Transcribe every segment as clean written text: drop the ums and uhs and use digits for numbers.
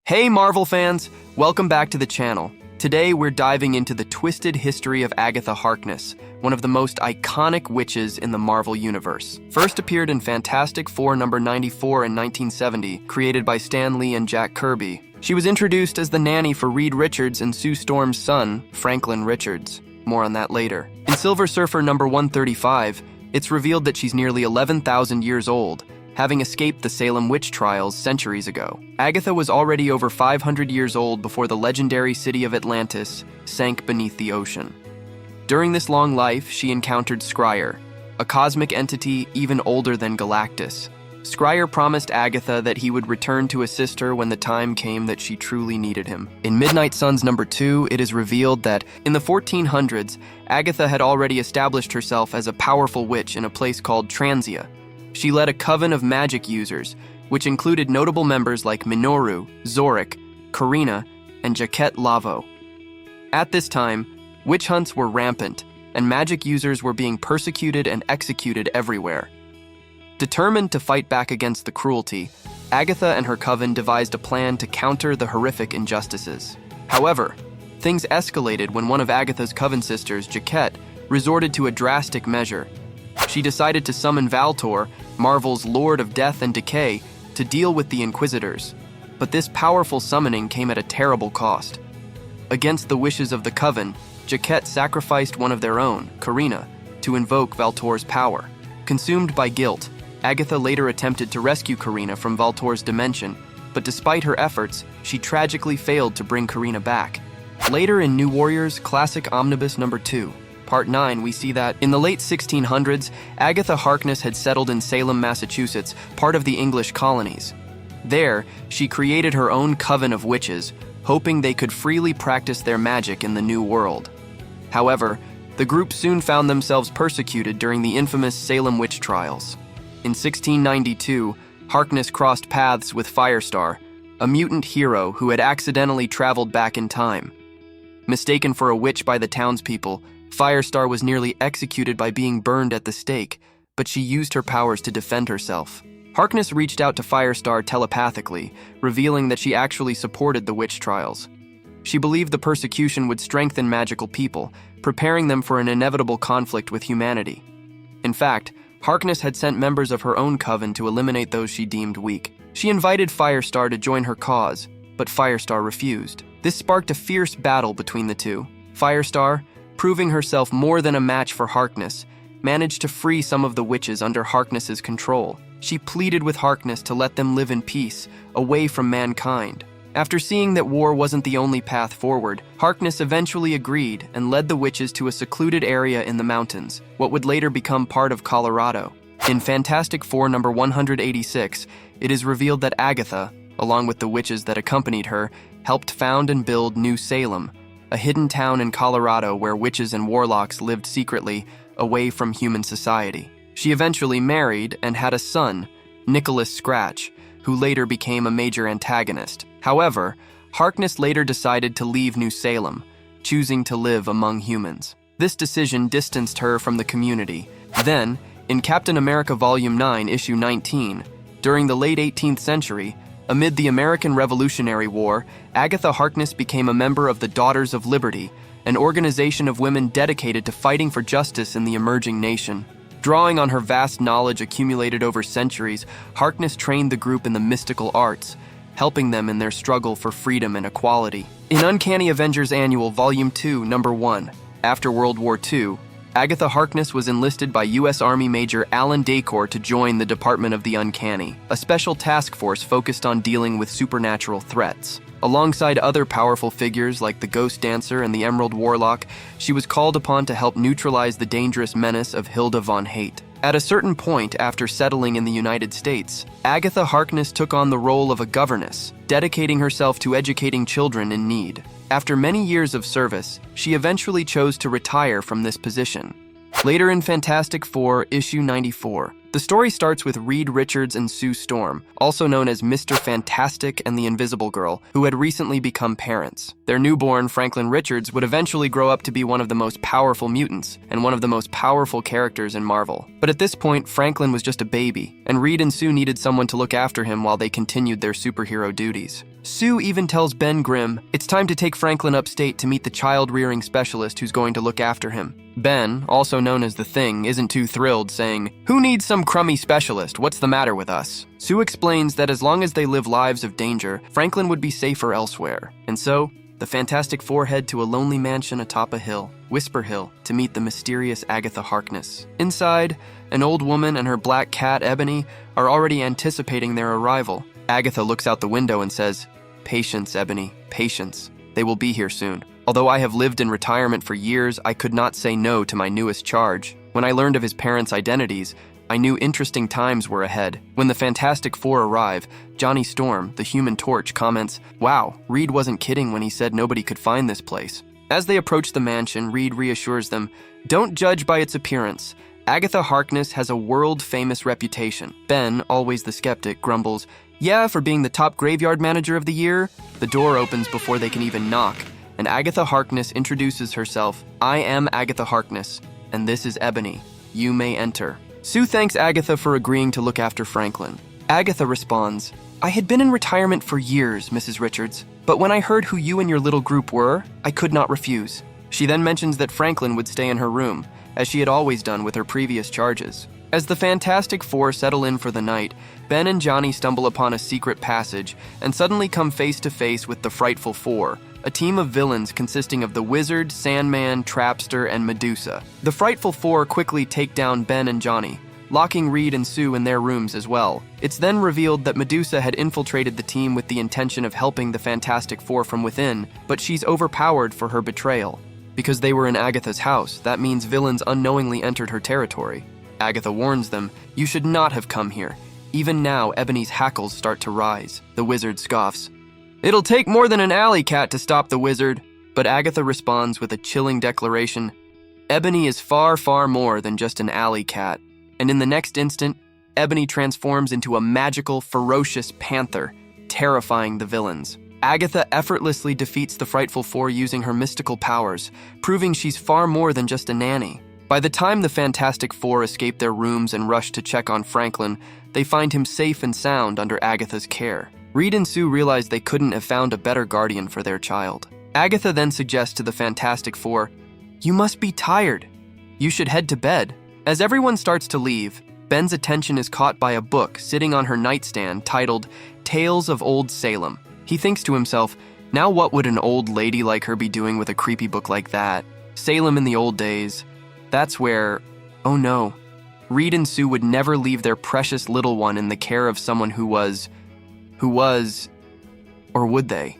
Hey Marvel fans, welcome back to the channel. Today we're diving into the twisted history of Agatha Harkness, one of the most iconic witches in the Marvel Universe. First appeared in Fantastic Four number 94 in 1970, created by Stan Lee and Jack Kirby. She was introduced as the nanny for Reed Richards and Sue Storm's son, Franklin Richards. More on that later. In Silver Surfer number 135, it's revealed that she's nearly 11,000 years old, having escaped the Salem witch trials centuries ago. Agatha was already over 500 years old before the legendary city of Atlantis sank beneath the ocean. During this long life, she encountered Scryer, a cosmic entity even older than Galactus. Scryer promised Agatha that he would return to assist her when the time came that she truly needed him. In Midnight Suns number 2, it is revealed that in the 1400s, Agatha had already established herself as a powerful witch in a place called Transia. She led a coven of magic users, which included notable members like Minoru, Zorik, Karina, and Jaquette Lavo. At this time, witch hunts were rampant, and magic users were being persecuted and executed everywhere. Determined to fight back against the cruelty, Agatha and her coven devised a plan to counter the horrific injustices. However, things escalated when one of Agatha's coven sisters, Jaquette, resorted to a drastic measure. She decided to summon Valtor, Marvel's Lord of Death and Decay, to deal with the Inquisitors. But this powerful summoning came at a terrible cost. Against the wishes of the Coven, Jaquette sacrificed one of their own, Karina, to invoke Valtor's power. Consumed by guilt, Agatha later attempted to rescue Karina from Valtor's dimension, but despite her efforts, she tragically failed to bring Karina back. Later in New Warriors Classic Omnibus number 2, Part 9, we see that in the late 1600s, Agatha Harkness had settled in Salem, Massachusetts, part of the English colonies. There, she created her own coven of witches, hoping they could freely practice their magic in the New World. However, the group soon found themselves persecuted during the infamous Salem witch trials. In 1692, Harkness crossed paths with Firestar, a mutant hero who had accidentally traveled back in time. Mistaken for a witch by the townspeople, Firestar was nearly executed by being burned at the stake, but she used her powers to defend herself. Harkness reached out to Firestar telepathically, revealing that she actually supported the witch trials. She believed the persecution would strengthen magical people, preparing them for an inevitable conflict with humanity. In fact, Harkness had sent members of her own coven to eliminate those she deemed weak. She invited Firestar to join her cause, but Firestar refused. This sparked a fierce battle between the two. Firestar, proving herself more than a match for Harkness, managed to free some of the witches under Harkness's control. She pleaded with Harkness to let them live in peace, away from mankind. After seeing that war wasn't the only path forward, Harkness eventually agreed and led the witches to a secluded area in the mountains, what would later become part of Colorado. In Fantastic Four number 186, it is revealed that Agatha, along with the witches that accompanied her, helped found and build New Salem, a hidden town in Colorado where witches and warlocks lived secretly, away from human society. She eventually married and had a son, Nicholas Scratch, who later became a major antagonist. However, Harkness later decided to leave New Salem, choosing to live among humans. This decision distanced her from the community. Then, in Captain America Volume 9, Issue 19, during the late 18th century, amid the American Revolutionary War, Agatha Harkness became a member of the Daughters of Liberty, an organization of women dedicated to fighting for justice in the emerging nation. Drawing on her vast knowledge accumulated over centuries, Harkness trained the group in the mystical arts, helping them in their struggle for freedom and equality. In Uncanny Avengers Annual Volume 2, Number 1, after World War II, Agatha Harkness was enlisted by U.S. Army Major Alan Dacor to join the Department of the Uncanny, a special task force focused on dealing with supernatural threats. Alongside other powerful figures like the Ghost Dancer and the Emerald Warlock, she was called upon to help neutralize the dangerous menace of Hilda von Hate. At a certain point after settling in the United States, Agatha Harkness took on the role of a governess, dedicating herself to educating children in need. After many years of service, she eventually chose to retire from this position. Later in Fantastic Four, Issue 94, the story starts with Reed Richards and Sue Storm, also known as Mr. Fantastic and the Invisible Girl, who had recently become parents. Their newborn, Franklin Richards, would eventually grow up to be one of the most powerful mutants and one of the most powerful characters in Marvel. But at this point, Franklin was just a baby, and Reed and Sue needed someone to look after him while they continued their superhero duties. Sue even tells Ben Grimm it's time to take Franklin upstate to meet the child-rearing specialist who's going to look after him. Ben, also known as the Thing, isn't too thrilled, saying, "Who needs some crummy specialist? What's the matter with us?" Sue explains that as long as they live lives of danger, Franklin would be safer elsewhere. And so, the Fantastic Four head to a lonely mansion atop a hill, Whisper Hill, to meet the mysterious Agatha Harkness. Inside, an old woman and her black cat, Ebony, are already anticipating their arrival. Agatha looks out the window and says, "Patience, Ebony, patience. They will be here soon." Although I have lived in retirement for years, I could not say no to my newest charge. When I learned of his parents' identities, I knew interesting times were ahead. When the Fantastic Four arrive, Johnny Storm, the Human Torch, comments, "Wow, Reed wasn't kidding when he said nobody could find this place." As they approach the mansion, Reed reassures them, "Don't judge by its appearance. Agatha Harkness has a world-famous reputation." Ben, always the skeptic, grumbles, "Yeah, for being the top graveyard manager of the year." The door opens before they can even knock, and Agatha Harkness introduces herself. "I am Agatha Harkness, and this is Ebony. You may enter." Sue thanks Agatha for agreeing to look after Franklin. Agatha responds, "I had been in retirement for years, Mrs. Richards, but when I heard who you and your little group were, I could not refuse." She then mentions that Franklin would stay in her room, as she had always done with her previous charges. As the Fantastic Four settle in for the night, Ben and Johnny stumble upon a secret passage and suddenly come face to face with the Frightful Four, a team of villains consisting of the Wizard, Sandman, Trapster, and Medusa. The Frightful Four quickly take down Ben and Johnny, locking Reed and Sue in their rooms as well. It's then revealed that Medusa had infiltrated the team with the intention of helping the Fantastic Four from within, but she's overpowered for her betrayal. Because they were in Agatha's house, that means villains unknowingly entered her territory. Agatha warns them, "You should not have come here." Even now, Ebony's hackles start to rise. The Wizard scoffs, "It'll take more than an alley cat to stop the Wizard." But Agatha responds with a chilling declaration, "Ebony is far, far more than just an alley cat." And in the next instant, Ebony transforms into a magical, ferocious panther, terrifying the villains. Agatha effortlessly defeats the Frightful Four using her mystical powers, proving she's far more than just a nanny. By the time the Fantastic Four escape their rooms and rush to check on Franklin, they find him safe and sound under Agatha's care. Reed and Sue realize they couldn't have found a better guardian for their child. Agatha then suggests to the Fantastic Four, "You must be tired. You should head to bed." As everyone starts to leave, Ben's attention is caught by a book sitting on her nightstand titled Tales of Old Salem. He thinks to himself, now what would an old lady like her be doing with a creepy book like that? Salem in the old days. That's where, oh no, Reed and Sue would never leave their precious little one in the care of someone who was, or would they?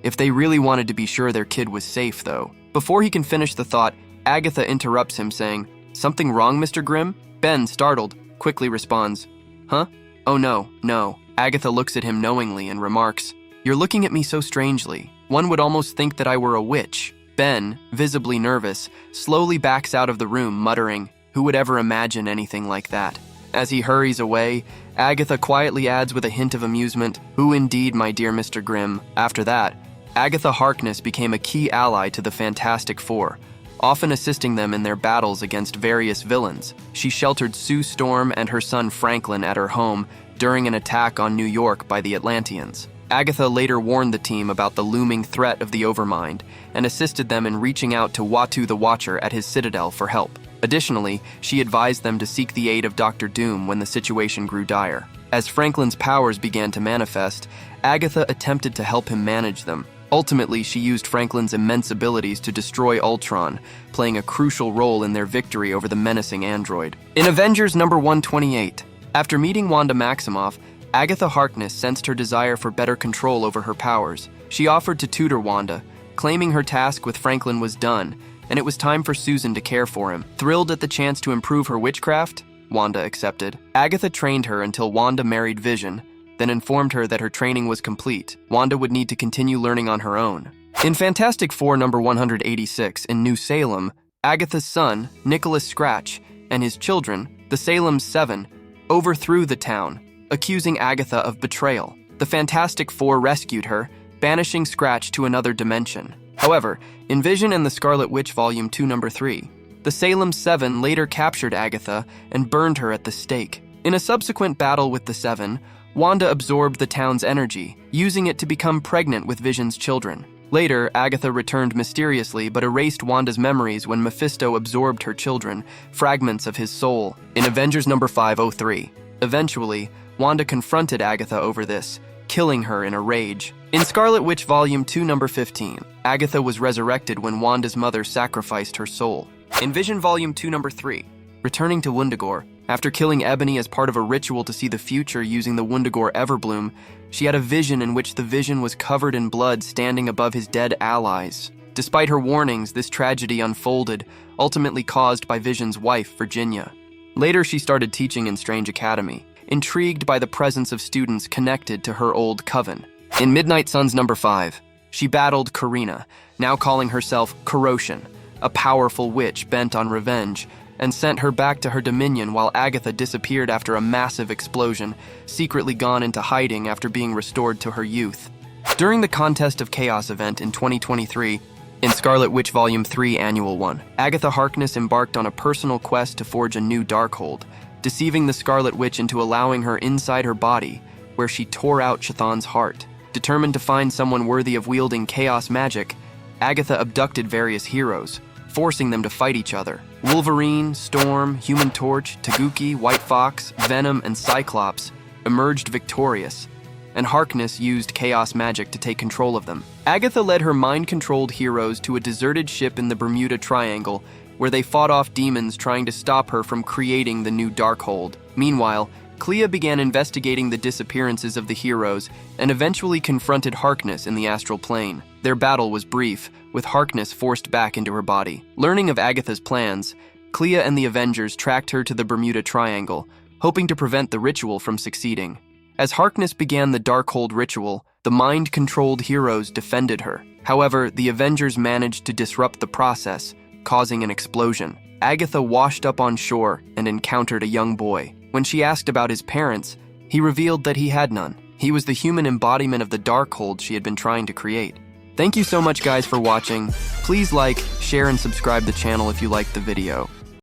If they really wanted to be sure their kid was safe, though. Before he can finish the thought, Agatha interrupts him, saying, "Something wrong, Mr. Grimm?" Ben, startled, quickly responds, "Huh? Oh no, no." Agatha looks at him knowingly and remarks, "You're looking at me so strangely. One would almost think that I were a witch." Ben, visibly nervous, slowly backs out of the room, muttering, "Who would ever imagine anything like that?" As he hurries away, Agatha quietly adds with a hint of amusement, "Who indeed, my dear Mr. Grimm?" After that, Agatha Harkness became a key ally to the Fantastic Four, often assisting them in their battles against various villains. She sheltered Sue Storm and her son Franklin at her home during an attack on New York by the Atlanteans. Agatha later warned the team about the looming threat of the Overmind and assisted them in reaching out to Watu the Watcher at his citadel for help. Additionally, she advised them to seek the aid of Dr. Doom when the situation grew dire. As Franklin's powers began to manifest, Agatha attempted to help him manage them. Ultimately, she used Franklin's immense abilities to destroy Ultron, playing a crucial role in their victory over the menacing android. In Avengers number 128, after meeting Wanda Maximoff, Agatha Harkness sensed her desire for better control over her powers. She offered to tutor Wanda, claiming her task with Franklin was done, and it was time for Susan to care for him. Thrilled at the chance to improve her witchcraft, Wanda accepted. Agatha trained her until Wanda married Vision, then informed her that her training was complete. Wanda would need to continue learning on her own. In Fantastic Four number 186 in New Salem, Agatha's son, Nicholas Scratch, and his children, the Salem Seven, overthrew the town, accusing Agatha of betrayal. The Fantastic Four rescued her, banishing Scratch to another dimension. However, in Vision and the Scarlet Witch Volume 2 number 3, the Salem Seven later captured Agatha and burned her at the stake. In a subsequent battle with the Seven, Wanda absorbed the town's energy, using it to become pregnant with Vision's children. Later, Agatha returned mysteriously but erased Wanda's memories when Mephisto absorbed her children, fragments of his soul, in Avengers number 503. Eventually, Wanda confronted Agatha over this, killing her in a rage. In Scarlet Witch Volume 2 number 15, Agatha was resurrected when Wanda's mother sacrificed her soul. In Vision Volume 2 number 3, returning to Wundagore, after killing Ebony as part of a ritual to see the future using the Wundagore Everbloom, she had a vision in which the Vision was covered in blood standing above his dead allies. Despite her warnings, this tragedy unfolded, ultimately caused by Vision's wife, Virginia. Later, she started teaching in Strange Academy, intrigued by the presence of students connected to her old coven. In Midnight Suns number 5, she battled Karina, now calling herself Corrosion, a powerful witch bent on revenge, and sent her back to her dominion while Agatha disappeared after a massive explosion, secretly gone into hiding after being restored to her youth. During the Contest of Chaos event in 2023, in Scarlet Witch Volume 3 Annual 1, Agatha Harkness embarked on a personal quest to forge a new darkhold, deceiving the Scarlet Witch into allowing her inside her body, where she tore out Chthon's heart. Determined to find someone worthy of wielding chaos magic, Agatha abducted various heroes, forcing them to fight each other. Wolverine, Storm, Human Torch, Taguchi, White Fox, Venom, and Cyclops emerged victorious, and Harkness used chaos magic to take control of them. Agatha led her mind-controlled heroes to a deserted ship in the Bermuda Triangle, where they fought off demons trying to stop her from creating the new Darkhold. Meanwhile, Clea began investigating the disappearances of the heroes and eventually confronted Harkness in the astral plane. Their battle was brief, with Harkness forced back into her body. Learning of Agatha's plans, Clea and the Avengers tracked her to the Bermuda Triangle, hoping to prevent the ritual from succeeding. As Harkness began the Darkhold ritual, the mind-controlled heroes defended her. However, the Avengers managed to disrupt the process, causing an explosion. Agatha washed up on shore and encountered a young boy. When she asked about his parents, he revealed that he had none. He was the human embodiment of the Darkhold she had been trying to create. Thank you so much, guys, for watching. Please like, share, and subscribe the channel if you liked the video.